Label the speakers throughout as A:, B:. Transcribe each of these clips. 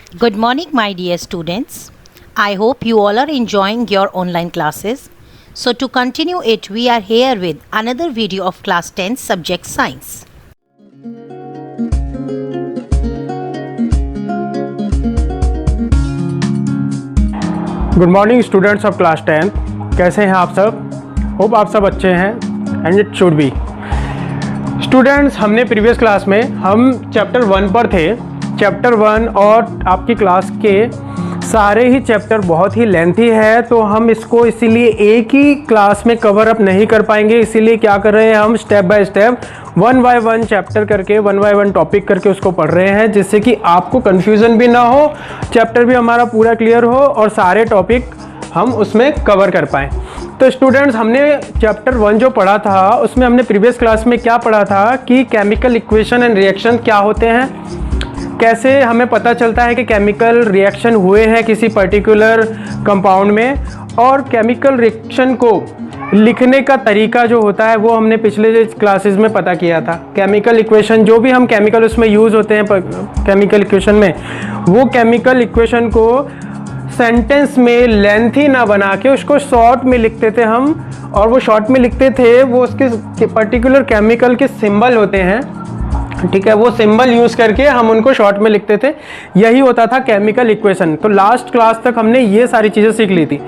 A: Good morning, my dear students. I hope you all are enjoying your online classes. So, to continue it, we are here with another video of class 10 subject science.
B: Good morning students of class 10। कैसे हैं आप सब? Hope आप सब अच्छे हैं and it should be. Students, हमने previous class में हम चैप्टर 1 पर थे। चैप्टर 1 और आपकी क्लास के सारे ही चैप्टर बहुत ही लेंथी है, तो हम इसको इसीलिए एक ही क्लास में कवर अप नहीं कर पाएंगे। इसीलिए क्या कर रहे हैं, हम step by step 1 by 1 chapter करके 1 बाय 1 टॉपिक करके उसको पढ़ रहे हैं, जिससे कि आपको कन्फ्यूज़न भी ना हो, चैप्टर भी हमारा पूरा क्लियर हो और सारे टॉपिक हम उसमें कवर कर पाएँ। तो स्टूडेंट्स, हमने चैप्टर 1 जो पढ़ा था उसमें हमने प्रीवियस क्लास में क्या पढ़ा था कि केमिकल इक्वेशन एंड रिएक्शन क्या होते हैं, कैसे हमें पता चलता है कि केमिकल रिएक्शन हुए हैं किसी पर्टिकुलर कंपाउंड में, और केमिकल रिएक्शन को लिखने का तरीका जो होता है वो हमने पिछले क्लासेस में पता किया था। केमिकल इक्वेशन जो भी हम केमिकल उसमें यूज़ होते हैं केमिकल इक्वेशन में, वो केमिकल इक्वेशन को सेंटेंस में लेंथी ना बना के उसको शॉर्ट में लिखते थे हम, और वो शॉर्ट में लिखते थे वो उसके पर्टिकुलर केमिकल के सिंबल होते हैं, ठीक है, वो सिंबल यूज़ करके हम उनको शॉर्ट में लिखते थे। यही होता था केमिकल इक्वेशन। तो लास्ट क्लास तक हमने ये सारी चीज़ें सीख ली थी।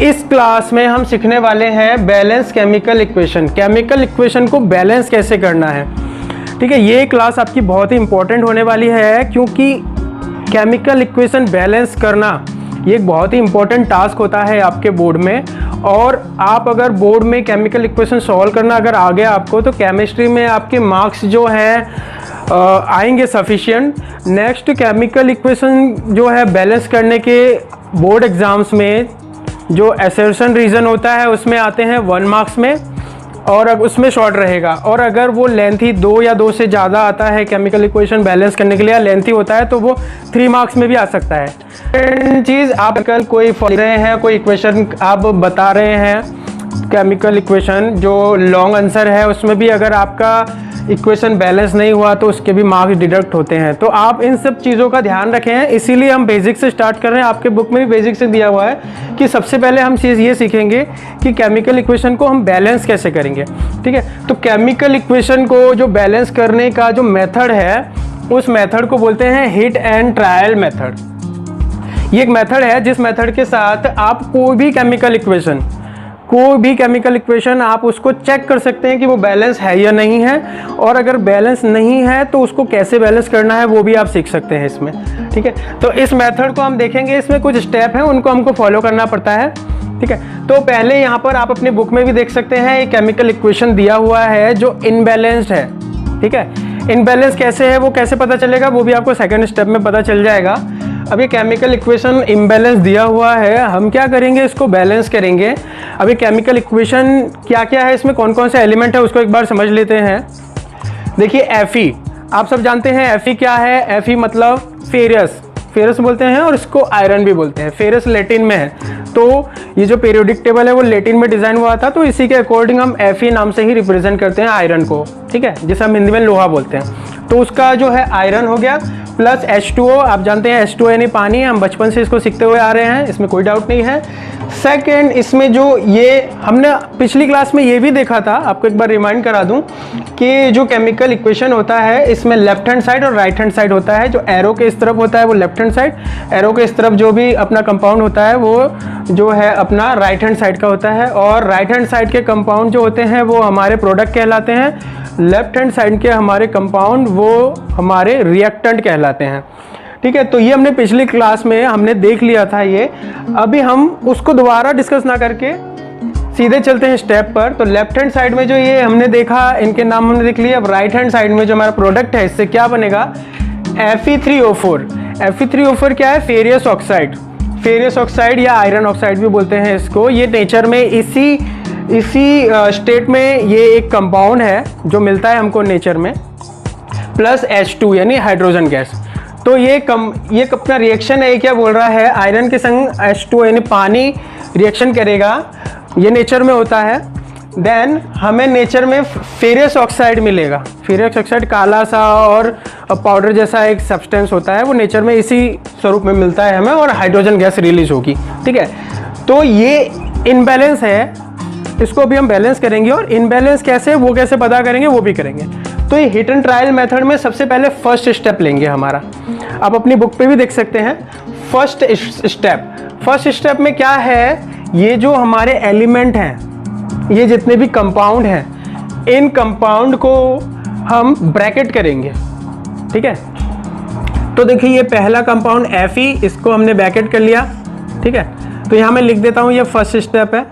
B: इस क्लास में हम सीखने वाले हैं balance chemical equation. Chemical equation को बैलेंस कैसे करना है, ठीक है। ये क्लास आपकी बहुत ही इंपॉर्टेंट होने वाली है, क्योंकि केमिकल इक्वेशन बैलेंस करना ये एक बहुत ही इंपॉर्टेंट टास्क होता है आपके बोर्ड में। और आप अगर बोर्ड में केमिकल इक्वेशन सॉल्व करना अगर आ गया आपको, तो केमिस्ट्री में आपके मार्क्स जो हैं आएंगे सफिशिएंट। नेक्स्ट, केमिकल इक्वेशन जो है बैलेंस करने के बोर्ड एग्ज़ाम्स में जो असर्शन रीज़न होता है उसमें आते हैं 1 मार्क्स में, और उसमें शॉर्ट रहेगा। और अगर वो लेंथी 2 या 2 से ज़्यादा आता है केमिकल इक्वेशन बैलेंस करने के लिए, लेंथी होता है, तो वो 3 मार्क्स में भी आ सकता है। सेकंड चीज़, आप कल कोई पढ़ रहे हैं, कोई इक्वेशन आप बता रहे हैं केमिकल इक्वेशन जो लॉन्ग आंसर है, उसमें भी अगर आपका इक्वेशन बैलेंस नहीं हुआ तो उसके भी मार्क्स डिडक्ट होते हैं। तो आप इन सब चीज़ों का ध्यान रखें, इसीलिए हम बेसिक से स्टार्ट कर रहे हैं। आपके बुक में भी बेसिक से दिया हुआ है कि सबसे पहले हम चीज़ ये सीखेंगे कि केमिकल इक्वेशन को हम बैलेंस कैसे करेंगे, ठीक है। तो केमिकल इक्वेशन को जो बैलेंस करने का जो मेथड है, उस मेथड को बोलते हैं हिट एंड ट्रायल मेथड। ये एक मेथड है जिस मेथड के साथ आप कोई भी केमिकल इक्वेशन आप उसको चेक कर सकते हैं कि वो बैलेंस है या नहीं है, और अगर बैलेंस नहीं है तो उसको कैसे बैलेंस करना है वो भी आप सीख सकते हैं इसमें, ठीक है। तो इस मेथड को हम देखेंगे, इसमें कुछ स्टेप हैं उनको हमको फॉलो करना पड़ता है, ठीक है। तो पहले यहाँ पर आप अपने बुक में भी देख सकते हैं एक केमिकल इक्वेशन दिया हुआ है जो इनबैलेंस्ड है, ठीक है। इनबैलेंस कैसे है वो कैसे पता चलेगा, वो भी आपको सेकंड स्टेप में पता चल जाएगा। अब ये केमिकल इक्वेशन इम्बैलेंस दिया हुआ है, हम क्या करेंगे, इसको बैलेंस करेंगे। अब ये केमिकल इक्वेशन क्या क्या है, इसमें कौन कौन से एलिमेंट है उसको एक बार समझ लेते हैं। देखिए, Fe आप सब जानते हैं Fe क्या है। Fe मतलब फेरस बोलते हैं, और इसको आयरन भी बोलते हैं। फेरस लैटिन में है, तो ये जो पीरियोडिक टेबल है वो लैटिन में डिज़ाइन हुआ था, तो इसी के अकॉर्डिंग हम Fe नाम से ही रिप्रेजेंट करते हैं आयरन को, ठीक है, जिसे हम हिंदी में लोहा बोलते हैं। तो उसका जो है आयरन हो गया, प्लस H2O। आप जानते हैं H2O यानी पानी, हम बचपन से इसको सीखते हुए आ रहे हैं, इसमें कोई डाउट नहीं है। सेकेंड, इसमें जो ये हमने पिछली क्लास में ये भी देखा था, आपको एक बार रिमाइंड करा दूं कि जो केमिकल इक्वेशन होता है इसमें लेफ्ट हैंड साइड और राइट हैंड साइड होता है। जो एरो के इस तरफ होता है वो लेफ्ट हैंड साइड, एरो के इस तरफ जो भी अपना कंपाउंड होता है वो जो है अपना राइट हैंड साइड का होता है। और राइट हैंड साइड के कंपाउंड जो होते हैं वो हमारे प्रोडक्ट कहलाते हैं, लेफ्ट हैंड साइड के हमारे कंपाउंड वो हमारे रिएक्टेंट कहलाते हैं, ठीक है। तो ये हमने पिछली क्लास में हमने देख लिया था ये। अभी हम उसको दोबारा डिस्कस ना करके सीधे चलते हैं स्टेप पर। तो लेफ्ट हैंड साइड में जो ये हमने देखा, इनके नाम हमने देख लिए। अब राइट हैंड साइड में जो हमारा प्रोडक्ट है, इससे क्या बनेगा, Fe3O4। Fe3O4 क्या है, फेरियस ऑक्साइड या आयरन ऑक्साइड भी बोलते हैं इसको। ये नेचर में इसी स्टेट में ये एक कंपाउंड है जो मिलता है हमको नेचर में, प्लस H2 यानी हाइड्रोजन गैस। तो ये अपना रिएक्शन है, क्या बोल रहा है, आयरन के संग H2 यानी पानी रिएक्शन करेगा, ये नेचर में होता है। देन हमें नेचर में फेरियस ऑक्साइड मिलेगा। फेरियस ऑक्साइड काला सा और पाउडर जैसा एक सब्सटेंस होता है, वो नेचर में इसी स्वरूप में मिलता है हमें, और हाइड्रोजन गैस रिलीज होगी। ठीक है, तो ये इनबैलेंस है, इसको अभी हम बैलेंस करेंगे, और इनबैलेंस कैसे, वो कैसे पता करेंगे, वो भी करेंगे। तो ये हिट एंड ट्रायल मेथड में सबसे पहले फर्स्ट स्टेप लेंगे हमारा। आप अपनी बुक पे भी देख सकते हैं फर्स्ट स्टेप में क्या है, ये जो हमारे एलिमेंट हैं, ये जितने भी कंपाउंड हैं, इन कंपाउंड को हम ब्रैकेट करेंगे। ठीक है, तो देखिए ये पहला कंपाउंड Fe, इसको हमने ब्रैकेट कर लिया। ठीक है, तो यहाँ मैं लिख देता हूँ, ये फर्स्ट स्टेप है।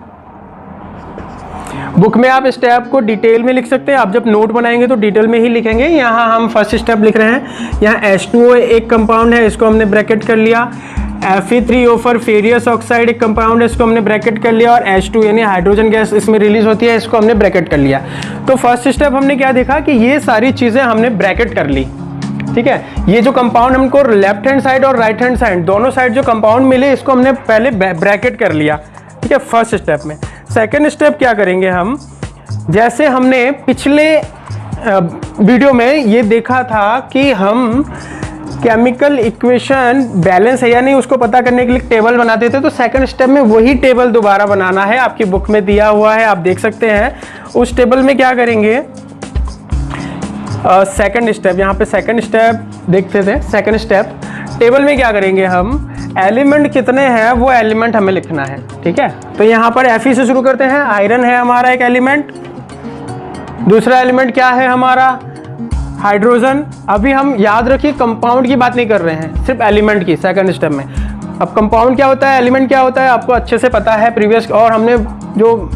B: बुक में आप स्टेप को डिटेल में लिख सकते हैं, आप जब नोट बनाएंगे तो डिटेल में ही लिखेंगे। यहाँ हम फर्स्ट स्टेप लिख रहे हैं। यहाँ H2O एक कंपाउंड है, इसको हमने ब्रैकेट कर लिया। Fe3O4 फेरियस ऑक्साइड एक कंपाउंड है, इसको हमने ब्रैकेट कर लिया। और H2 यानी हाइड्रोजन गैस इसमें रिलीज होती है, इसको हमने ब्रैकेट कर लिया। तो फर्स्ट स्टेप हमने क्या देखा कि ये सारी चीज़ें हमने ब्रैकेट कर ली। ठीक है, ये जो कंपाउंड हमको लेफ्ट हैंड साइड और राइट हैंड साइड दोनों साइड जो कंपाउंड मिले, इसको हमने पहले ब्रैकेट कर लिया। ठीक है, फर्स्ट स्टेप में। सेकेंड स्टेप क्या करेंगे हम, जैसे हमने पिछले वीडियो में ये देखा था कि हम केमिकल इक्वेशन बैलेंस है या नहीं उसको पता करने के लिए टेबल बनाते थे, तो सेकंड स्टेप में वही टेबल दोबारा बनाना है। आपकी बुक में दिया हुआ है, आप देख सकते हैं। उस टेबल में क्या करेंगे, सेकंड स्टेप, यहाँ पे सेकंड स्टेप देखते थे। सेकंड स्टेप टेबल में क्या करेंगे, हम एलिमेंट कितने हैं वो एलिमेंट हमें लिखना है। ठीक है, तो यहाँ पर Fe से शुरू करते हैं। आयरन है हमारा एक एलिमेंट। दूसरा एलिमेंट क्या है हमारा, हाइड्रोजन। अभी हम याद रखिए कंपाउंड की बात नहीं कर रहे हैं, सिर्फ एलिमेंट की, सेकंड स्टेप में। अब कंपाउंड क्या होता है, एलिमेंट क्या होता है, आपको अच्छे से पता है प्रीवियस, और हमने जो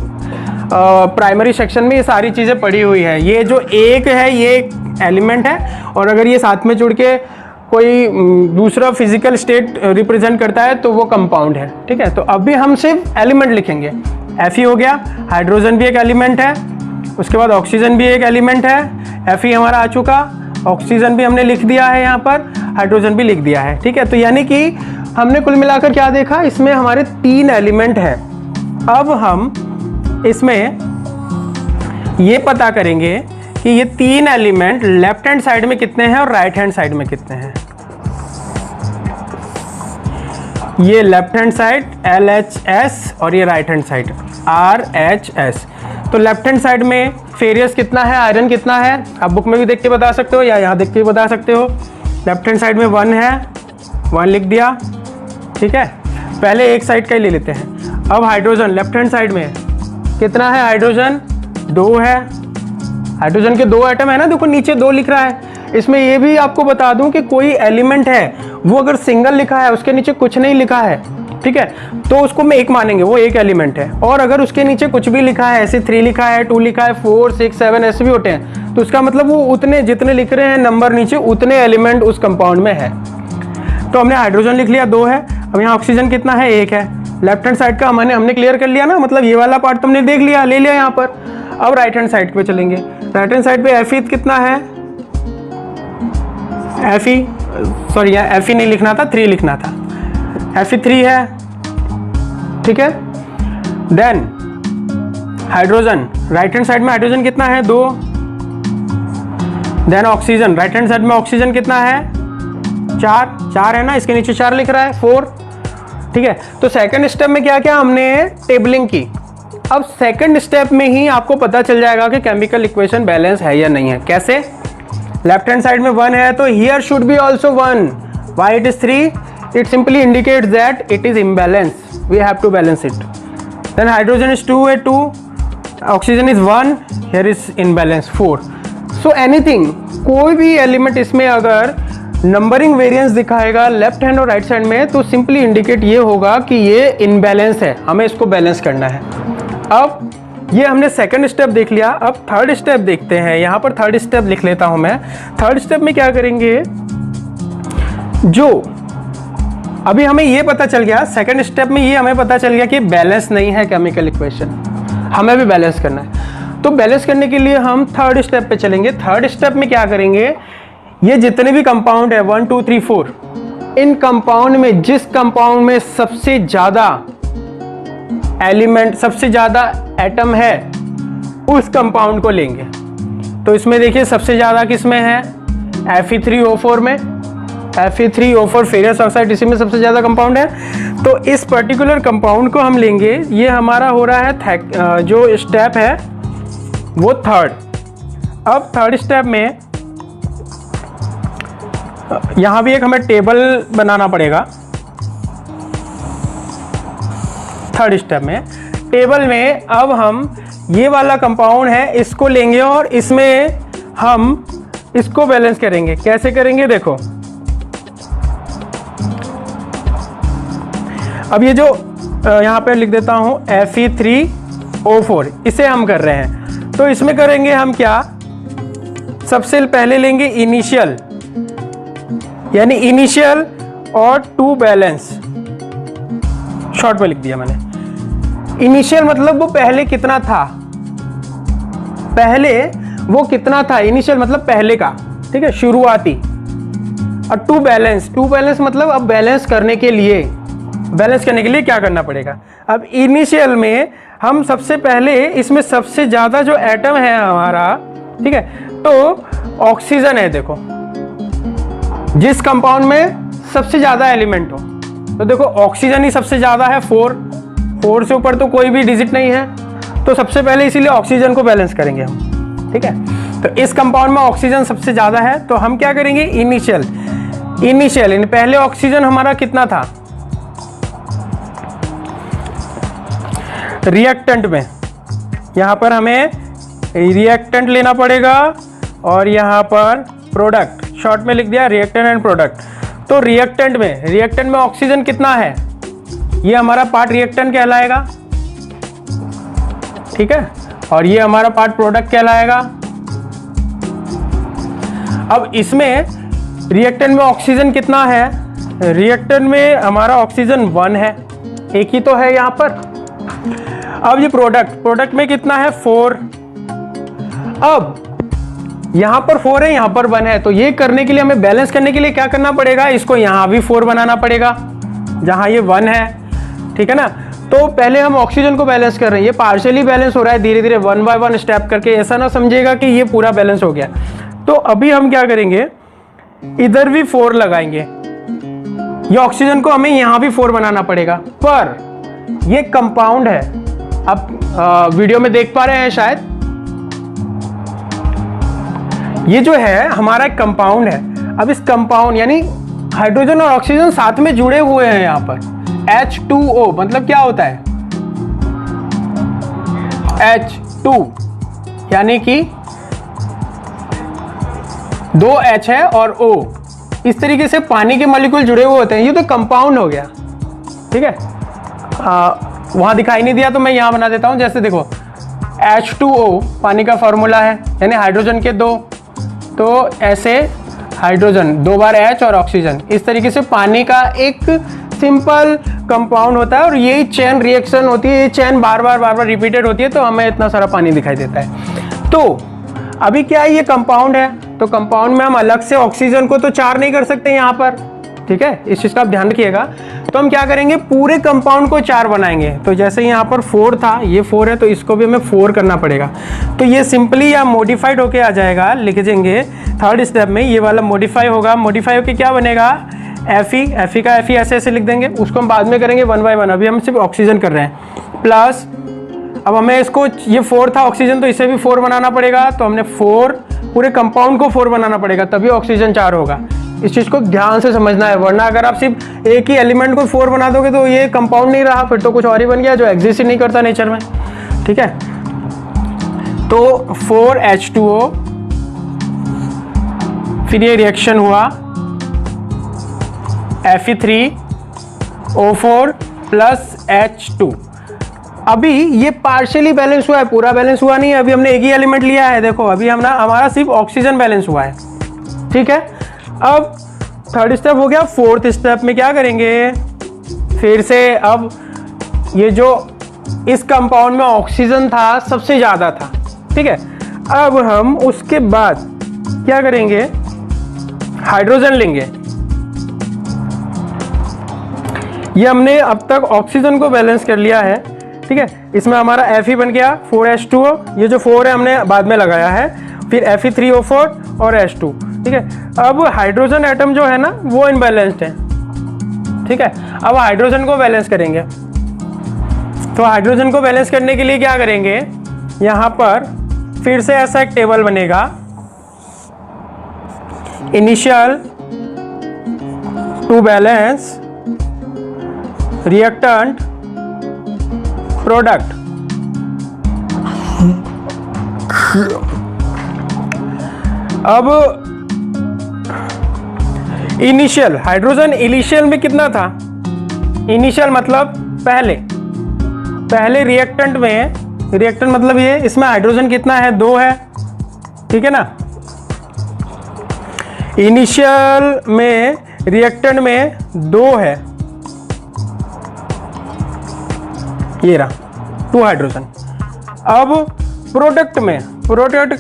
B: प्राइमरी सेक्शन में ये सारी चीज़ें पढ़ी हुई है। ये जो एक है ये एलिमेंट है, और अगर ये साथ में जुड़ के कोई दूसरा फिजिकल स्टेट रिप्रेजेंट करता है तो वो कंपाउंड है। ठीक है, तो अभी हम सिर्फ एलिमेंट लिखेंगे। Fe हो गया, हाइड्रोजन भी एक एलिमेंट है, उसके बाद ऑक्सीजन भी एक एलिमेंट है। Fe हमारा आ चुका, ऑक्सीजन भी हमने लिख दिया है, यहाँ पर हाइड्रोजन भी लिख दिया है। ठीक है, तो यानी कि हमने कुल मिलाकर क्या देखा, इसमें हमारे 3 एलिमेंट हैं। अब हम इसमें ये पता करेंगे कि ये 3 एलिमेंट लेफ्ट हैंड साइड में कितने हैं और राइट हैंड साइड में कितने हैं। ये लेफ्ट हैंड साइड LHS और ये राइट हैंड साइड RHS। तो लेफ्ट हैंड साइड में फेरियस कितना है, आयरन कितना है, आप बुक में भी देख के बता सकते हो या यहाँ देख के भी बता सकते हो। लेफ्ट हैंड साइड में 1 है, 1 लिख दिया। ठीक है, पहले एक साइड का ही ले लेते हैं। अब हाइड्रोजन लेफ्ट हैंड साइड में कितना है, हाइड्रोजन 2 है। हाइड्रोजन के 2 एटम है ना, देखो नीचे 2 लिख रहा है। इसमें ये भी आपको बता दूं कि कोई एलिमेंट है वो अगर सिंगल लिखा है, उसके नीचे कुछ नहीं लिखा है, ठीक है, तो उसको मैं एक मानेंगे, वो एक एलिमेंट है। और अगर उसके नीचे कुछ भी लिखा है, ऐसे 3 लिखा है, 2 लिखा है, 4 6 7 ऐसे भी होते हैं, तो उसका मतलब वो उतने जितने लिख रहे हैं नंबर नीचे, उतने एलिमेंट उस कंपाउंड में है। तो हमने हाइड्रोजन लिख लिया 2 है। अब यहाँ ऑक्सीजन कितना है, 1 है। लेफ्ट हैंड साइड का हमने क्लियर कर लिया ना, मतलब ये वाला पार्ट तुमने देख लिया, ले लिया यहाँ पर। अब राइट हैंड साइड पे चलेंगे। राइट हैंड साइड पे Fe कितना है, Fe नहीं लिखना था, 3 लिखना था। Fe3 है। ठीक है, then hydrogen, right hand side में हाइड्रोजन कितना है, 2। Then oxygen, right hand side में ऑक्सीजन कितना है, 4 है ना, इसके नीचे 4 लिख रहा है, 4। ठीक है, तो सेकंड स्टेप में क्या क्या हमने टेबलिंग की। अब सेकंड स्टेप में ही आपको पता चल जाएगा कि केमिकल इक्वेशन बैलेंस है या नहीं है। कैसे, लेफ्ट हैंड साइड में 1 है, तो here should be also 1। Why it is 3? It simply indicates that it is imbalance, we have to balance it. Then hydrogen is 2 है, 2। Oxygen is 1, here is imbalance 4। So anything, कोई भी element इसमें अगर numbering variance दिखाएगा left hand और right side में, तो simply indicate ये होगा कि ये इनबैलेंस है, हमें इसको बैलेंस करना है। अब ये हमने सेकंड स्टेप देख लिया, अब थर्ड स्टेप देखते हैं। यहाँ पर थर्ड स्टेप लिख लेता हूँ मैं। थर्ड स्टेप में क्या करेंगे, जो अभी हमें ये पता चल गया, सेकंड स्टेप में ये हमें पता चल गया कि बैलेंस नहीं है केमिकल इक्वेशन, हमें भी बैलेंस करना है। तो बैलेंस करने के लिए हम थर्ड स्टेप पे चलेंगे। थर्ड स्टेप में क्या करेंगे, ये जितने भी कंपाउंड है 1 2 3 4, इन कंपाउंड में जिस कंपाउंड में सबसे ज्यादा एलिमेंट, सबसे ज्यादा एटम है, उस कंपाउंड को लेंगे। तो इसमें देखिए सबसे ज़्यादा किस में है, Fe3O4 में। Fe3O4 फेरस ऑक्साइड, इसी में सबसे ज़्यादा कंपाउंड है। तो इस पर्टिकुलर कंपाउंड को हम लेंगे। ये हमारा हो रहा है जो स्टेप है वो थर्ड। अब थर्ड स्टेप में यहाँ भी एक हमें टेबल बनाना पड़ेगा। थर्ड स्टेप में टेबल में अब हम ये वाला कंपाउंड है इसको लेंगे और इसमें हम इसको बैलेंस करेंगे। कैसे करेंगे देखो, अब ये जो यहाँ पे लिख देता हूँ Fe3O4, इसे हम कर रहे हैं। तो इसमें करेंगे हम क्या, सबसे पहले लेंगे इनिशियल, यानी इनिशियल और टू बैलेंस, शॉर्ट में लिख दिया मैंने। इनिशियल मतलब वो पहले कितना था, पहले वो कितना था, इनिशियल मतलब पहले का, ठीक है, शुरुआती। और टू बैलेंस, टू बैलेंस मतलब अब बैलेंस करने के लिए क्या करना पड़ेगा। अब इनिशियल में हम सबसे पहले इसमें सबसे ज्यादा जो एटम है हमारा, ठीक है, तो ऑक्सीजन है। देखो जिस कंपाउंड में सबसे ज्यादा एलिमेंट हो, तो देखो ऑक्सीजन ही सबसे ज्यादा है, 4 से ऊपर तो कोई भी डिजिट नहीं है। तो सबसे पहले इसीलिए ऑक्सीजन को बैलेंस करेंगे हम, ठीक है। तो इस कंपाउंड में ऑक्सीजन सबसे ज्यादा है, तो हम क्या करेंगे, इनिशियल यानी पहले ऑक्सीजन हमारा कितना था, रिएक्टेंट में, यहां पर हमें रिएक्टेंट लेना पड़ेगा और यहां पर प्रोडक्ट, शॉर्ट में लिख दिया रिएक्टेंट एंड प्रोडक्ट। तो रिएक्टेंट में ऑक्सीजन कितना है, ये हमारा पार्ट रिएक्टेंट कहलाएगा, ठीक है, और ये हमारा पार्ट प्रोडक्ट कहलाएगा। अब इसमें रिएक्टेंट में ऑक्सीजन कितना है, रिएक्टेंट में हमारा ऑक्सीजन 1 है, एक ही तो है यहां पर। अब ये प्रोडक्ट में कितना है, 4। अब यहां पर 4 है, यहां पर 1 है, तो ये करने के लिए हमें बैलेंस करने के लिए क्या करना पड़ेगा, इसको यहां भी 4 बनाना पड़ेगा जहां ये 1 है, ठीक है ना। तो पहले हम ऑक्सीजन को बैलेंस कर रहे हैं, ये पार्शियली बैलेंस हो रहा है धीरे धीरे 1 बाय 1 स्टेप करके, ऐसा ना समझिएगा कि ये पूरा बैलेंस हो गया। तो अभी हम क्या करेंगे, इधर भी 4 लगाएंगे, ये ऑक्सीजन को हमें यहां भी 4 बनाना पड़ेगा। पर ये कंपाउंड है, आप वीडियो में देख पा रहे हैं शायद, ये जो है हमारा एक कंपाउंड है। अब इस कंपाउंड यानी हाइड्रोजन और ऑक्सीजन साथ में जुड़े हुए हैं यहाँ पर। H2O मतलब क्या होता है, H2 यानी कि 2 H है और O, इस तरीके से पानी के मॉलिक्यूल जुड़े हुए होते हैं। ये तो कंपाउंड हो गया, ठीक है। वहां दिखाई नहीं दिया तो मैं यहां बना देता हूं। जैसे देखो H2O पानी का फॉर्मूला है, यानी हाइड्रोजन के 2, तो ऐसे हाइड्रोजन 2 बार H और ऑक्सीजन, इस तरीके से पानी का एक सिंपल कंपाउंड होता है। और यही चेन रिएक्शन होती है, ये चेन बार बार रिपीटेड होती है, तो हमें इतना सारा पानी दिखाई देता है। तो अभी क्या है, ये कंपाउंड है, तो कंपाउंड में हम अलग से ऑक्सीजन को तो 4 नहीं कर सकते यहाँ पर, ठीक है, इस चीज का आप ध्यान रखिएगा। तो हम क्या करेंगे, पूरे कंपाउंड को 4 बनाएंगे। तो जैसे यहाँ पर 4 था, ये 4 है, तो इसको भी हमें 4 करना पड़ेगा। तो ये सिंपली या मॉडिफाइड होके आ जाएगा, लिख देंगे थर्ड स्टेप में, ये वाला मॉडिफाई होगा। मॉडिफाई होके क्या बनेगा, Fe का Fe ऐसे लिख देंगे, उसको हम बाद में करेंगे 1 बाय 1, अभी हम सिर्फ ऑक्सीजन कर रहे हैं। प्लस अब हमें इसको, ये 4 था ऑक्सीजन, तो इसे भी 4 बनाना पड़ेगा। तो हमने 4, पूरे कंपाउंड को 4 बनाना पड़ेगा, तभी ऑक्सीजन 4 होगा। इस चीज को ध्यान से समझना है, वरना अगर आप सिर्फ एक ही एलिमेंट को 4 बना दोगे तो ये कंपाउंड नहीं रहा, फिर तो कुछ और ही बन गया जो एग्जिस्ट ही नहीं करता नेचर में, ठीक है। तो 4H2O, फिर ये रिएक्शन हुआ Fe3O4 प्लस H2। अभी ये पार्शियली बैलेंस हुआ है, पूरा बैलेंस हुआ नहीं है, अभी हमने एक ही एलिमेंट लिया है। देखो अभी हमारा सिर्फ ऑक्सीजन बैलेंस हुआ है, ठीक है। अब थर्ड स्टेप हो गया। फोर्थ स्टेप में क्या करेंगे, फिर से अब ये जो इस कंपाउंड में ऑक्सीजन था सबसे ज्यादा था, ठीक है। अब हम उसके बाद क्या करेंगे, हाइड्रोजन लेंगे। ये हमने अब तक ऑक्सीजन को बैलेंस कर लिया है, ठीक है, इसमें हमारा Fe बन गया 4H2O, ये जो 4 है हमने बाद में लगाया है, फिर Fe3O4 और H2, ठीक है। अब हाइड्रोजन एटम जो है ना वो इनबैलेंस्ड है, ठीक है। अब हाइड्रोजन को बैलेंस करेंगे, तो हाइड्रोजन को बैलेंस करने के लिए क्या करेंगे, यहाँ पर फिर से ऐसा एक टेबल बनेगा, initial to balance reactant product. अब इनिशियल हाइड्रोजन इनिशियल में कितना था, इनिशियल मतलब पहले रिएक्टेंट में, रिएक्टेंट मतलब ये, इसमें हाइड्रोजन कितना है, 2 है, ठीक है ना। इनिशियल में रिएक्टेंट में 2 है, ये रहा 2 हाइड्रोजन। अब प्रोडक्ट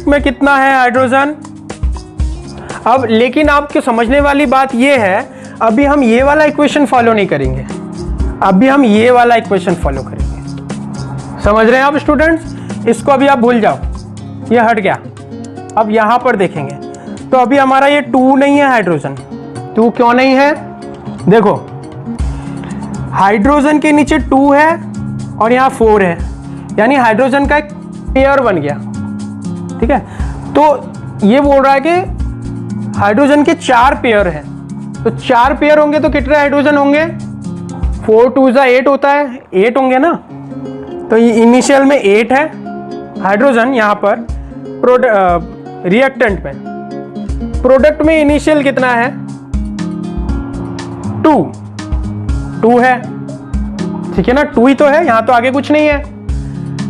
B: में कितना है हाइड्रोजन। अब लेकिन आपको समझने वाली बात ये है, अभी हम ये वाला इक्वेशन फॉलो नहीं करेंगे, अभी हम ये वाला इक्वेशन फॉलो करेंगे। समझ रहे हैं आप स्टूडेंट्स, इसको अभी आप भूल जाओ, ये हट गया। अब यहां पर देखेंगे तो अभी हमारा ये 2 नहीं है हाइड्रोजन। 2 क्यों नहीं है, देखो हाइड्रोजन के नीचे 2 है और यहाँ 4 है, यानी हाइड्रोजन का एक पेयर बन गया, ठीक है। तो ये बोल रहा है कि हाइड्रोजन के 4 पेयर हैं, तो 4 पेयर होंगे तो कितने हाइड्रोजन होंगे, 4 2 8 होता है, 8 होंगे ना। तो ये इनिशियल में 8 है हाइड्रोजन यहाँ पर रिएक्टेंट में। प्रोडक्ट में इनिशियल कितना है, 2 है, ठीक है ना, 2 ही तो है, यहाँ तो आगे कुछ नहीं है।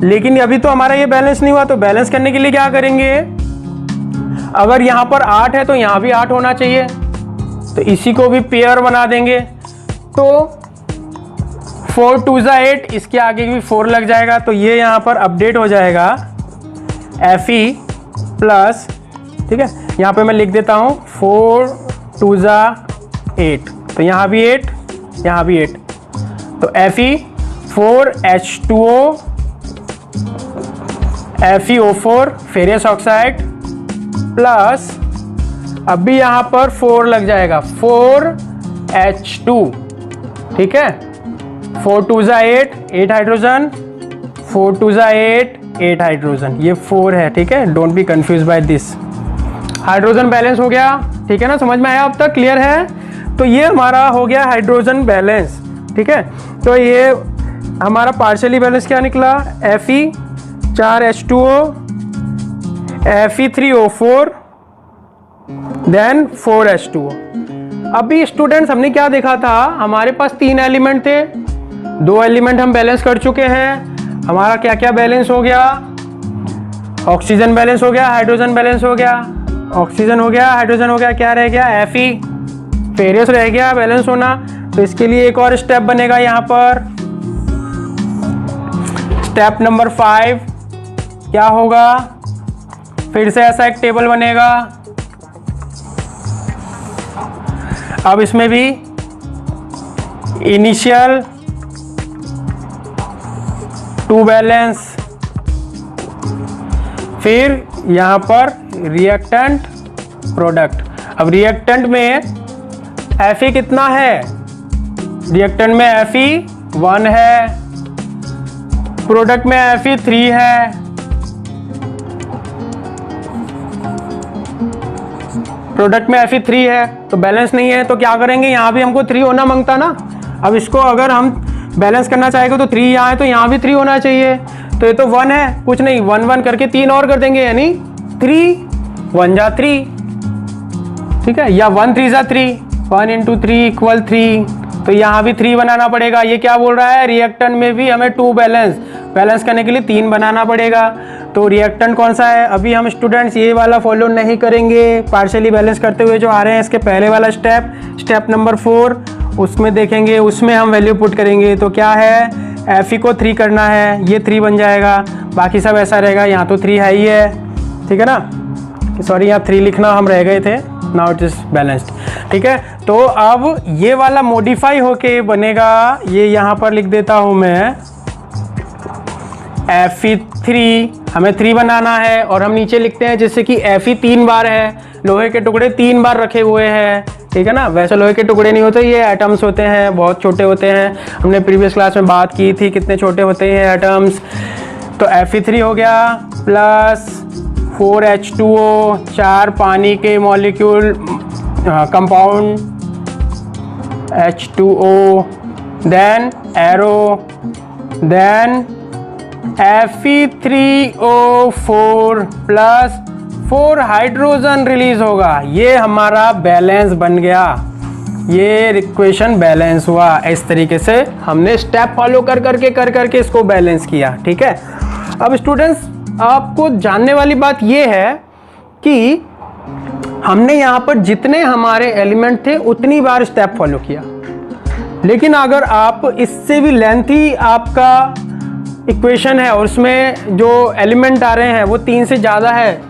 B: लेकिन अभी तो हमारा ये बैलेंस नहीं हुआ, तो बैलेंस करने के लिए क्या करेंगे, अगर यहाँ पर 8 है तो यहाँ भी 8 होना चाहिए, तो इसी को भी पेयर बना देंगे। तो 4 2 8, इसके आगे भी 4 लग जाएगा, तो ये यहाँ पर अपडेट हो जाएगा Fe प्लस, ठीक है। यहाँ पे मैं लिख देता हूँ 4 2 8, तो यहाँ भी 8, यहाँ भी 8, तो Fe 4H2O FeO4 ferrous oxide plus, अभी यहाँ पर 4 लग जाएगा 4H2, ठीक है। 4 2 8, 8 हाइड्रोजन, 4 2 8, 8 हाइड्रोजन, ये 4 है, ठीक है। Don't be confuse by this. Hydrogen balance हो गया, ठीक है ना, समझ में आया अब तक, क्लियर है। तो ये हमारा हो गया हाइड्रोजन बैलेंस, ठीक है। तो ये हमारा पार्शियली बैलेंस क्या निकला, Fe 4H2O Fe3O4 then 4H2O। अभी स्टूडेंट्स हमने क्या देखा था, हमारे पास 3 एलिमेंट थे, 2 एलिमेंट हम बैलेंस कर चुके हैं। हमारा क्या क्या बैलेंस हो गया, ऑक्सीजन बैलेंस हो गया, हाइड्रोजन बैलेंस हो गया, ऑक्सीजन हो गया, हाइड्रोजन हो गया, क्या रह गया, Fe फेरियस रह गया बैलेंस होना। तो इसके लिए एक और स्टेप बनेगा यहाँ पर, स्टेप नंबर 5 क्या होगा, फिर से ऐसा एक टेबल बनेगा। अब इसमें भी इनिशियल टू बैलेंस, फिर यहाँ पर रिएक्टेंट प्रोडक्ट। अब रिएक्टेंट में Fe कितना है, रिएक्टेंट में Fe 1 है, प्रोडक्ट में Fe 3 है, प्रोडक्ट में Fe 3 है, तो बैलेंस नहीं है, तो क्या करेंगे, यहाँ भी हमको 3 होना मांगता ना। अब इसको अगर हम बैलेंस करना चाहेंगे तो 3 यहाँ है, तो यहाँ भी 3 होना चाहिए। तो ये तो 1 है, कुछ नहीं, 1 1 करके 3 और कर देंगे, यानी 3 1 जा 3, ठीक है, या 1 3 जा 3, 1 × 3 = 3, तो यहाँ भी 3 बनाना पड़ेगा। ये क्या बोल रहा है, रिएक्टेंट में भी हमें 2 बैलेंस करने के लिए 3 बनाना पड़ेगा। तो रिएक्टेंट कौन सा है, अभी हम स्टूडेंट्स ये वाला फॉलो नहीं करेंगे, पार्शियली बैलेंस करते हुए जो आ रहे हैं इसके पहले वाला स्टेप नंबर 4, उसमें देखेंगे, उसमें हम वैल्यू पुट करेंगे। तो क्या है, Fe को 3 करना है, ये 3 बन जाएगा, बाकी सब ऐसा रहेगा। यहाँ तो 3 है ही है, ठीक है ना, सॉरी यहाँ 3 लिखना हम रह गए थे, नाउ इट इज बैलेंस्ड, ठीक है। तो अब ये वाला मॉडिफाई होके बनेगा, ये यहाँ पर लिख देता हूँ मैं Fe3 हमें 3 बनाना है और हम नीचे लिखते हैं जैसे कि Fe 3 बार है, लोहे के टुकड़े 3 बार रखे हुए हैं, ठीक है ना। वैसे लोहे के टुकड़े नहीं होते, ये एटम्स होते हैं, बहुत छोटे होते हैं। हमने प्रीवियस क्लास में बात की थी कितने छोटे होते हैं एटम्स। तो Fe3 हो गया प्लस 4H2O, 4 पानी के molecule compound H2O, then arrow, then Fe3O4 plus 4 hydrogen release होगा। ये हमारा बैलेंस बन गया, ये इक्वेशन बैलेंस हुआ। इस तरीके से हमने स्टेप फॉलो कर करके इसको बैलेंस किया, ठीक है। अब स्टूडेंट्स आपको जानने वाली बात ये है कि हमने यहाँ पर जितने हमारे एलिमेंट थे उतनी बार स्टेप फॉलो किया, लेकिन अगर आप इससे भी लेंथी आपका इक्वेशन है और उसमें जो एलिमेंट आ रहे हैं वो 3 से ज़्यादा है,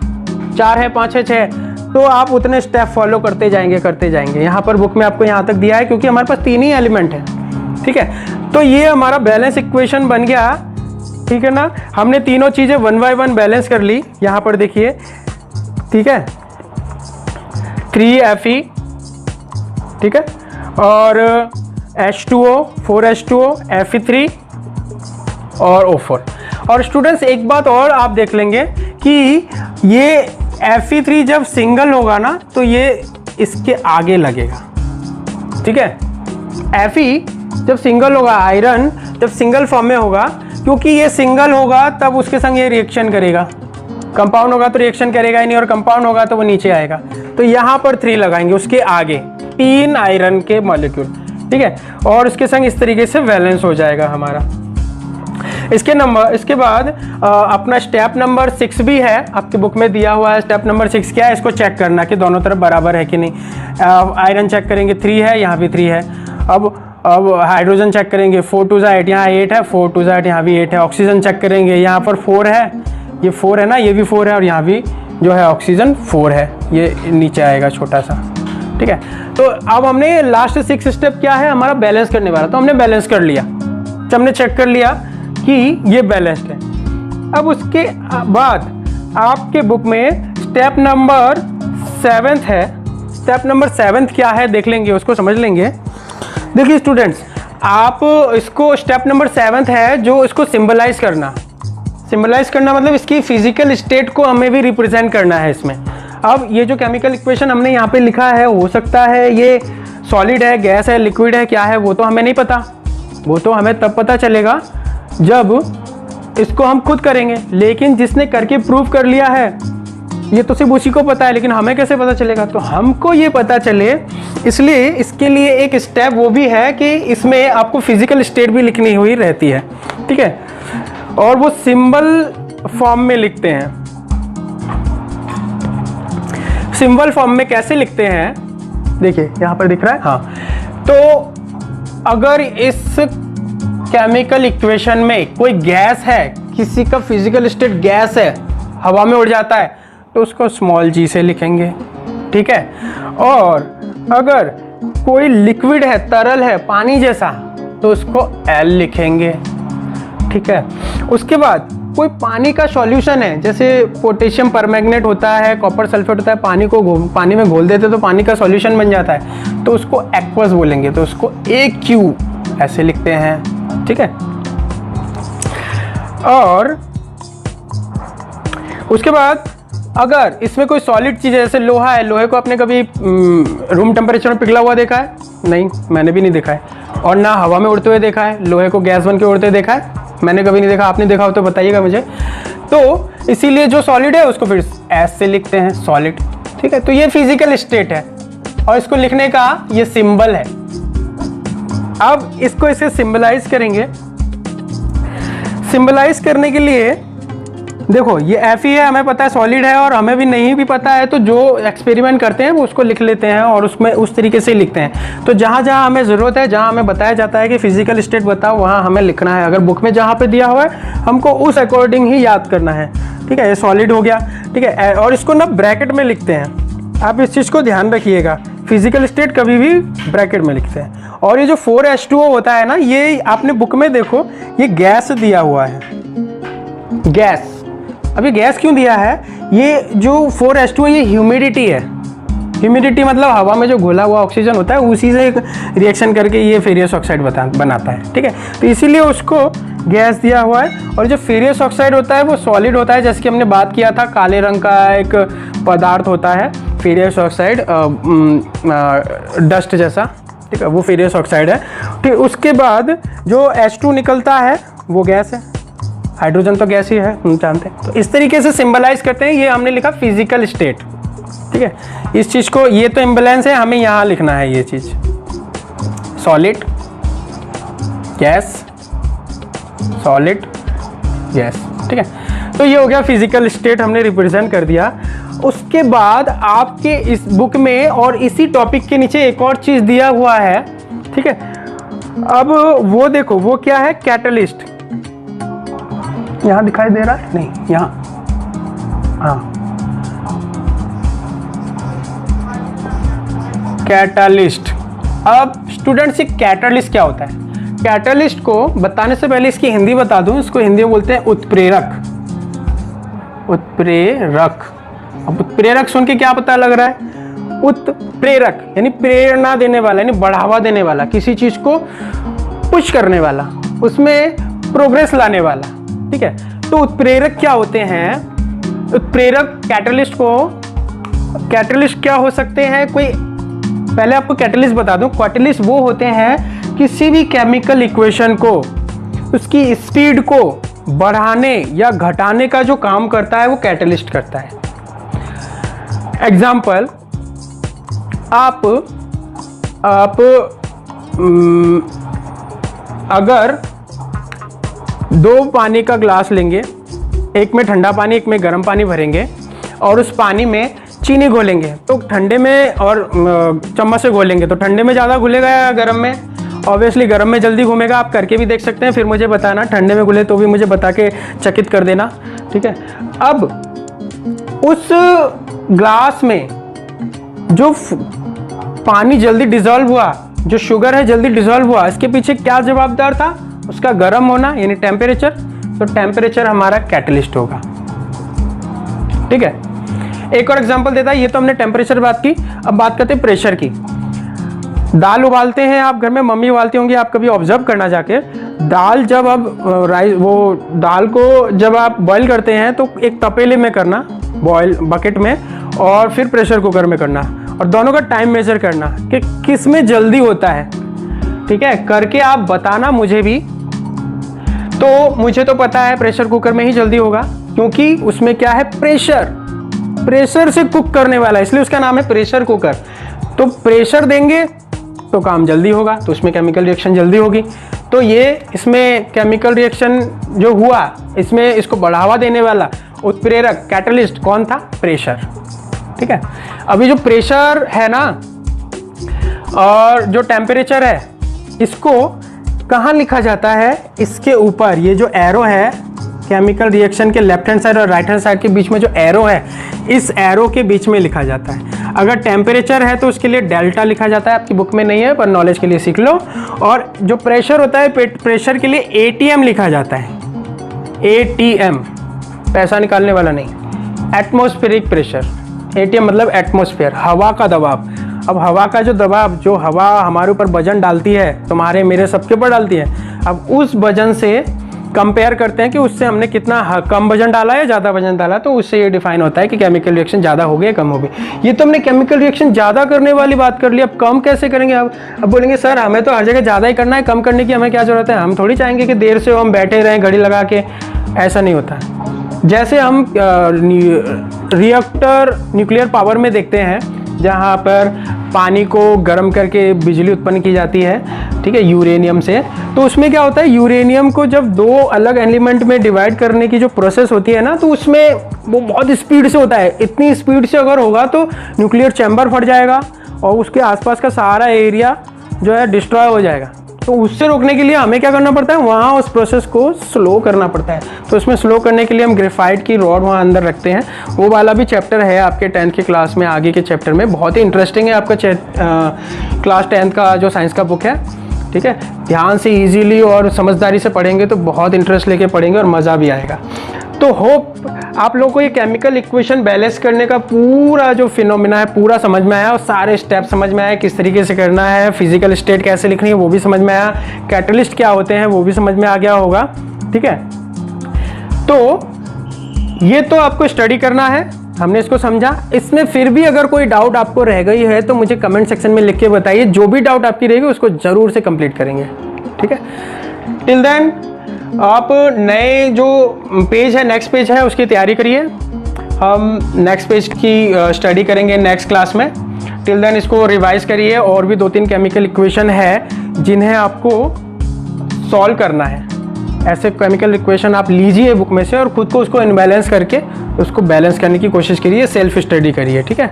B: 4 है, 5 है, 6, तो आप उतने स्टेप फॉलो करते जाएंगे। यहाँ पर बुक में आपको यहाँ तक दिया है क्योंकि हमारे पास 3 ही एलिमेंट है, ठीक है। तो ये हमारा बैलेंस इक्वेशन बन गया, ठीक है ना। हमने तीनों चीज़ें 1 बाय 1 बैलेंस कर ली। यहाँ पर देखिए, ठीक है, 3Fe, ठीक है, और H2O, 4H2O, Fe3 और O4। और स्टूडेंट्स एक बात और आप देख लेंगे कि ये Fe3 जब सिंगल होगा ना तो ये इसके आगे लगेगा, ठीक है। Fe जब सिंगल होगा, आयरन जब सिंगल फॉर्म में होगा, क्योंकि ये सिंगल होगा तब उसके संग ये रिएक्शन करेगा। कंपाउंड होगा तो रिएक्शन करेगा ही नहीं, और कंपाउंड होगा तो वो नीचे आएगा। तो यहाँ पर 3 लगाएंगे, उसके आगे 3 आयरन के मॉलिक्यूल, ठीक है, और उसके संग इस तरीके से बैलेंस हो जाएगा हमारा। इसके बाद अपना स्टेप नंबर 6 भी है, आपके बुक में दिया हुआ है। स्टेप नंबर 6 क्या है, इसको चेक करना कि दोनों तरफ बराबर है कि नहीं। आयरन चेक करेंगे, 3 है, यहाँ भी 3 है। अब हाइड्रोजन चेक करेंगे, 4 2 8, यहाँ 8 है, 4 2 8, यहाँ भी 8 है। ऑक्सीजन चेक करेंगे, यहाँ पर 4 है, ये 4 है ना, ये भी 4 है, और यहाँ भी जो है ऑक्सीजन 4 है, ये नीचे आएगा छोटा सा, ठीक है। तो अब हमने लास्ट 6 स्टेप क्या है हमारा, बैलेंस करने वाला, तो हमने बैलेंस कर लिया, तो हमने चेक कर लिया कि ये बैलेंस्ड है। अब उसके बाद आपके बुक में स्टेप नंबर 7 है। स्टेप नंबर 7 क्या है देख लेंगे, उसको समझ लेंगे। देखिए स्टूडेंट्स, आप इसको स्टेप नंबर 7 है जो इसको सिंबलाइज करना मतलब इसकी फिजिकल स्टेट को हमें भी रिप्रेजेंट करना है इसमें। अब ये जो केमिकल इक्वेशन हमने यहाँ पे लिखा है, हो सकता है ये सॉलिड है, गैस है, लिक्विड है, क्या है, वो तो हमें नहीं पता। वो तो हमें तब पता चलेगा जब इसको हम खुद करेंगे। लेकिन जिसने करके प्रूव कर लिया है ये तो सिर्फ उसी को पता है, लेकिन हमें कैसे पता चलेगा। तो हमको ये पता चले, इसलिए इसके लिए एक स्टेप वो भी है कि इसमें आपको फिजिकल स्टेट भी लिखनी हुई रहती है, ठीक है, और वो सिंबल फॉर्म में लिखते हैं। सिंबल फॉर्म में कैसे लिखते हैं, देखिए यहाँ पर दिख रहा है, हाँ। तो अगर इस केमिकल इक्वेशन में कोई गैस है, किसी का फिजिकल स्टेट गैस है, हवा में उड़ जाता है, तो उसको स्मॉल g से लिखेंगे, ठीक है। और अगर कोई लिक्विड है, तरल है, पानी जैसा, तो उसको L लिखेंगे, ठीक है। उसके बाद कोई पानी का सॉल्यूशन है, जैसे पोटेशियम परमैंगनेट होता है, कॉपर सल्फेट होता है, पानी में घोल देते तो पानी का सॉल्यूशन बन जाता है, तो उसको एक्वस बोलेंगे, तो उसको AQ ऐसे लिखते हैं, ठीक है। और उसके बाद अगर इसमें कोई सॉलिड चीज़ है, जैसे लोहा है, लोहे को आपने कभी रूम टेम्परेचर में पिघला हुआ देखा है? नहीं, मैंने भी नहीं देखा है। और ना हवा में उड़ते हुए देखा है, लोहे को गैस बन के उड़ते देखा है, मैंने कभी नहीं देखा। आपने देखा हो तो बताइएगा मुझे। तो इसीलिए जो सॉलिड है उसको फिर एस से लिखते हैं, सॉलिड, ठीक है। तो ये फिजिकल स्टेट है और इसको लिखने का ये सिंबल है। अब इसको इसे सिंबलाइज करेंगे। सिंबलाइज करने के लिए देखो, ये Fe है, हमें पता है सॉलिड है, और हमें भी नहीं भी पता है तो जो एक्सपेरिमेंट करते हैं वो उसको लिख लेते हैं और उसमें उस तरीके से लिखते हैं। तो जहाँ जहाँ हमें ज़रूरत है, जहाँ हमें बताया जाता है कि फिजिकल स्टेट बताओ, वहाँ हमें लिखना है। अगर बुक में जहाँ पे दिया हुआ है हमको उस अकॉर्डिंग ही याद करना है, ठीक है। ये सॉलिड हो गया, ठीक है। और इसको ना ब्रैकेट में लिखते हैं, आप इस चीज़ को ध्यान रखिएगा, फिजिकल स्टेट कभी भी ब्रैकेट में लिखते हैं। और ये जो 4H2O होता है ना, ये आपने बुक में देखो, ये गैस दिया हुआ है, गैस। अभी गैस क्यों दिया है? ये जो 4H2 है ये ह्यूमिडिटी है। ह्यूमिडिटी मतलब हवा में जो घुला हुआ ऑक्सीजन होता है उसी से रिएक्शन करके ये फेरियस ऑक्साइड बनाता है, ठीक है। तो इसीलिए उसको गैस दिया हुआ है। और जो फेरियस ऑक्साइड होता है वो सॉलिड होता है, जैसे कि हमने बात किया था, काले रंग का एक पदार्थ होता है फेरियस ऑक्साइड, डस्ट जैसा, ठीक है, वो फेरियस ऑक्साइड है। ठीक, उसके बाद जो H2 निकलता है वो गैस है। हाइड्रोजन तो गैस ही है, हम जानते हैं। तो इस तरीके से सिंबलाइज करते हैं। ये हमने लिखा फिजिकल स्टेट, ठीक है। इस चीज़ को, ये तो इम्बैलेंस है, हमें यहाँ लिखना है ये चीज़, सॉलिड गैस, सॉलिड गैस, ठीक है। तो ये हो गया फिजिकल स्टेट, हमने रिप्रेजेंट कर दिया। उसके बाद आपके इस बुक में और इसी टॉपिक के नीचे एक और चीज़ दिया हुआ है, ठीक है। अब वो देखो, वो क्या है? कैटलिस्ट। यहाँ दिखाई दे रहा है? नहीं, यहाँ, हाँ, कैटलिस्ट। अब स्टूडेंट्स, ये कैटलिस्ट क्या होता है? कैटलिस्ट को बताने से पहले इसकी हिंदी बता दूं। इसको हिंदी में बोलते हैं उत्प्रेरक। उत्प्रेरक। अब उत्प्रेरक सुन के क्या पता लग रहा है? उत्प्रेरक यानी प्रेरणा देने वाला, यानी बढ़ावा देने वाला, किसी चीज को पुश करने वाला, उसमें प्रोग्रेस लाने वाला, ठीक है। तो उत्प्रेरक क्या होते हैं? उत्प्रेरक कैटलिस्ट को, कैटलिस्ट क्या हो सकते हैं? कोई, पहले आपको कैटलिस्ट बता दूं। कैटलिस्ट वो होते हैं किसी भी केमिकल इक्वेशन को, उसकी स्पीड को बढ़ाने या घटाने का जो काम करता है वो कैटलिस्ट करता है। एग्जाम्पल, आप अगर 2 पानी का ग्लास लेंगे, एक में ठंडा पानी एक में गर्म पानी भरेंगे और उस पानी में चीनी घोलेंगे, तो ठंडे में, और चम्मच से घोलेंगे तो ठंडे में ज़्यादा घुलेगा या गर्म में? ऑब्वियसली गर्म में जल्दी घूमेगा। आप करके भी देख सकते हैं, फिर मुझे बताना। ठंडे में घुले तो भी मुझे बता के चकित कर देना, ठीक है। अब उस ग्लास में जो पानी जल्दी डिजॉल्व हुआ, जो शुगर है जल्दी डिजॉल्व हुआ, इसके पीछे क्या जवाबदार था? उसका गर्म होना, यानी टेम्परेचर। तो टेम्परेचर हमारा कैटलिस्ट होगा, ठीक है। एक और एग्जांपल देता है। ये तो हमने टेम्परेचर बात की, अब बात करते हैं प्रेशर की। दाल उबालते हैं आप घर में, मम्मी उबालती होंगी, आप कभी ऑब्जर्व करना जाके। दाल जब अब वो दाल को जब आप बॉईल करते हैं तो एक तपेले में करना, बॉईल बकेट में, और फिर प्रेशर कुकर में करना, और दोनों का टाइम मेजर करना कि किस में जल्दी होता है, ठीक है। करके आप बताना मुझे भी। तो मुझे तो पता है प्रेशर कुकर में ही जल्दी होगा, क्योंकि उसमें क्या है? प्रेशर से कुक करने वाला, इसलिए उसका नाम है प्रेशर कुकर। तो प्रेशर देंगे तो काम जल्दी होगा, तो उसमें केमिकल रिएक्शन जल्दी होगी। तो ये इसमें केमिकल रिएक्शन जो हुआ, इसमें इसको बढ़ावा देने वाला उत्प्रेरक कैटलिस्ट कौन था? प्रेशर, ठीक है। अभी जो प्रेशर है ना और जो टेम्परेचर है, इसको कहाँ लिखा जाता है? इसके ऊपर ये जो एरो है, केमिकल रिएक्शन के लेफ्ट हैंड साइड और राइट हैंड साइड के बीच में जो एरो है, इस एरो के बीच में लिखा जाता है। अगर टेम्परेचर है तो उसके लिए डेल्टा लिखा जाता है, आपकी बुक में नहीं है पर नॉलेज के लिए सीख लो। और जो प्रेशर होता है, प्रेशर के लिए एटीएम लिखा जाता है। एटीएम, पैसा निकालने वाला नहीं, एटमॉस्फेरिक प्रेशर। एटीएम मतलब एटमॉस्फेयर, हवा का दबाव। अब हवा का जो दबाव, जो हवा हमारे ऊपर वजन डालती है, तुम्हारे मेरे सबके ऊपर डालती है, अब उस वजन से कंपेयर करते हैं कि उससे हमने कितना कम वजन डाला है, ज़्यादा वजन डाला, तो उससे ये डिफाइन होता है कि केमिकल रिएक्शन ज़्यादा हो गई, कम हो गई। ये तो हमने केमिकल रिएक्शन ज़्यादा करने वाली बात कर ली, अब कम कैसे करेंगे? अब बोलेंगे सर हमें तो हर जगह ज़्यादा ही करना है, कम करने की हमें क्या ज़रूरत है? हम थोड़ी चाहेंगे कि देर से हम बैठे रहें घड़ी लगा के, ऐसा नहीं होता। जैसे हम रिएक्टर न्यूक्लियर पावर में देखते हैं, जहाँ पर पानी को गर्म करके बिजली उत्पन्न की जाती है, ठीक है, यूरेनियम से। तो उसमें क्या होता है? यूरेनियम को जब 2 अलग एलिमेंट में डिवाइड करने की जो प्रोसेस होती है ना, तो उसमें वो बहुत स्पीड से होता है। इतनी स्पीड से अगर होगा तो न्यूक्लियर चैम्बर फट जाएगा और उसके आसपास का सारा एरिया जो है डिस्ट्रॉय हो जाएगा। तो उससे रोकने के लिए हमें क्या करना पड़ता है? वहाँ उस प्रोसेस को स्लो करना पड़ता है। तो उसमें स्लो करने के लिए हम ग्रेफाइट की रॉड वहाँ अंदर रखते हैं। वो वाला भी चैप्टर है आपके 10th की क्लास में, आगे के चैप्टर में। बहुत ही इंटरेस्टिंग है आपका क्लास 10th का जो साइंस का बुक है, ठीक है। ध्यान से, ईजीली और समझदारी से पढ़ेंगे तो बहुत इंटरेस्ट लेके पढ़ेंगे और मज़ा भी आएगा। तो होप आप लोगों को ये केमिकल इक्वेशन बैलेंस करने का पूरा जो फिनोमिना है पूरा समझ में आया और सारे स्टेप समझ में आया, किस तरीके से करना है, फिजिकल स्टेट कैसे लिखनी है वो भी समझ में आया, कैटलिस्ट क्या होते हैं वो भी समझ में आ गया होगा। ठीक है, तो ये तो आपको स्टडी करना है, हमने इसको समझा। इसमें फिर भी अगर कोई डाउट आपको रह गई है तो मुझे कमेंट सेक्शन में लिख के बताइए, जो भी डाउट आपकी रहेगी उसको ज़रूर से कंप्लीट करेंगे। ठीक है, टिल देन आप नए जो पेज है, नेक्स्ट पेज है, उसकी तैयारी करिए। हम नेक्स्ट पेज की स्टडी करेंगे नेक्स्ट क्लास में। टिल देन इसको रिवाइज करिए, और भी 2-3 केमिकल इक्वेशन है जिन्हें आपको सॉल्व करना है। ऐसे केमिकल इक्वेशन आप लीजिए बुक में से और खुद को उसको इनबैलेंस करके उसको बैलेंस करने की कोशिश करिए, सेल्फ स्टडी करिए। ठीक है,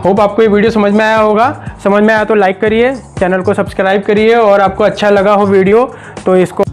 B: होप आपको ये वीडियो समझ में आया होगा। समझ में आया तो लाइक करिए, चैनल को सब्सक्राइब करिए, और आपको अच्छा लगा हो वीडियो तो इसको